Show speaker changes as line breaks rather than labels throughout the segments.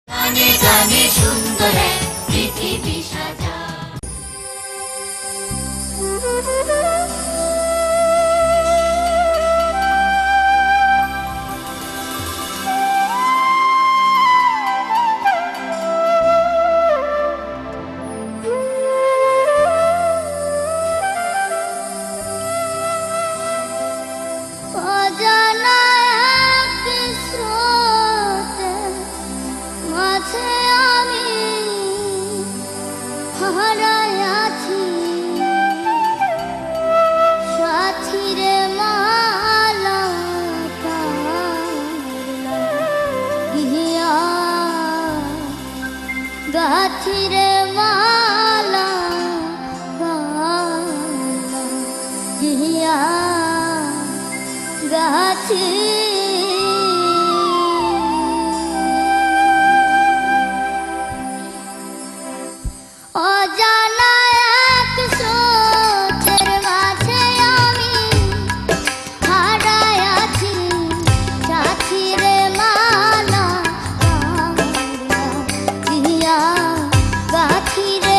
গানে গানে সুন্দর এক পৃথিবী সাজা।
গাছিরে মালা গিয়া গাছি অজানা এক স্রোতের মাঝে আমি হারায় আছি। গাছিরে মালা গিয়া গাছিরে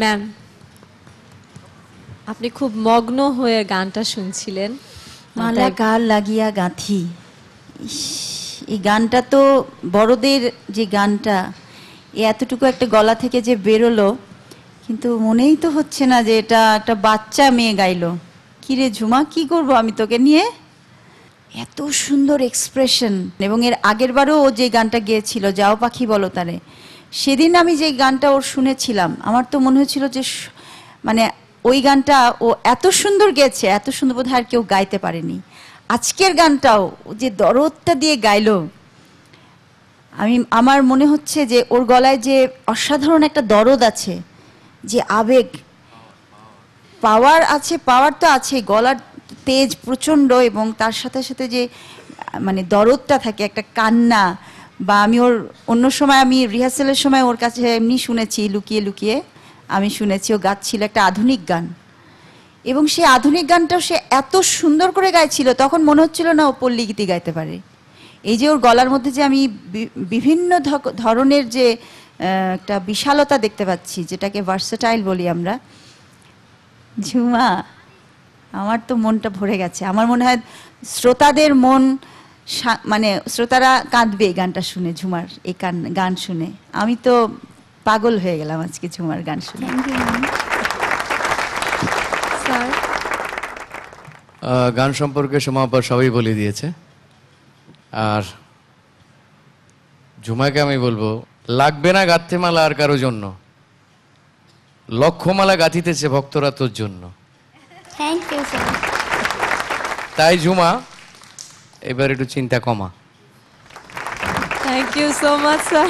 ম্যাম, আপনি খুব মগ্ন হয়ে গানটা শুনছিলেন।
মালা কাল লাগিয়া গাঁথি, ইস, এই গানটা তো বড়দের যে গানটা, এতটুকু একটা গলা থেকে যে বেরোলো, কিন্তু মনেই তো হচ্ছে না যে এটা একটা বাচ্চা মেয়ে গাইলো। কি রে ঝুমা, কি করবো আমি তোকে নিয়ে? এত সুন্দর এক্সপ্রেশন। এবং এর আগের বারও ও যে গানটা গেয়েছিল, যাও পাখি বলো তারে, সেদিন আমি যে গানটা ওর শুনেছিলাম, আমার তো মনে হচ্ছিল যে মানে ওই গানটা ও এত সুন্দর গেয়েছে, এত সুন্দর বোধহয় আর কেউ গাইতে পারেনি। আজকের গানটাও ও যে দরদটা দিয়ে গাইলো, আমার মনে হচ্ছে যে ওর গলায় যে অসাধারণ একটা দরদ আছে, যে আবেগ, পাওয়ার আছে, পাওয়ার তো আছে, গলার তেজ প্রচণ্ড, এবং তার সাথে সাথে যে মানে দরদটা থাকে, একটা কান্না। বা আমি ওর অন্য সময়, আমি রিহার্সেলের সময় ওর কাছে এমনি শুনেছি, লুকিয়ে লুকিয়ে আমি শুনেছি ও গাচ্ছিল একটা আধুনিক গান, এবং সেই আধুনিক গানটাও সে এত সুন্দর করে গাইছিল, তখন মনে হচ্ছিল না ও পল্লী গীতি গাইতে পারে। এই যে ওর গলার মধ্যে যে আমি বিভিন্ন ধরনের যে একটা বিশালতা দেখতে পাচ্ছি, যেটাকে ভার্সেটাইল বলি আমরা। ঝুমা, আমার তো মনটা ভরে গেছে। আমার মনে হয় শ্রোতাদের মন, মানে শ্রোতারা কাঁদবে এই গানটা শুনে, ঝুমার এই গান শুনে। আমি তো পাগল হয়ে গেলাম আজকে ঝুমার গান শুনে।
স্যার,
গান সম্পর্কে সমাপা সবই বলে দিয়েছে। আর ঝুমাকে আমি বলবো, লাগবে না গাঁথতে মালা আর কারো জন্য, লক্ষমালা গাঁথিতেছে ভক্তরা তোর জন্য।
Thank you sir.
তাই ঝুমা, এবার একটু চিন্তা কমা।
Thank you so much sir.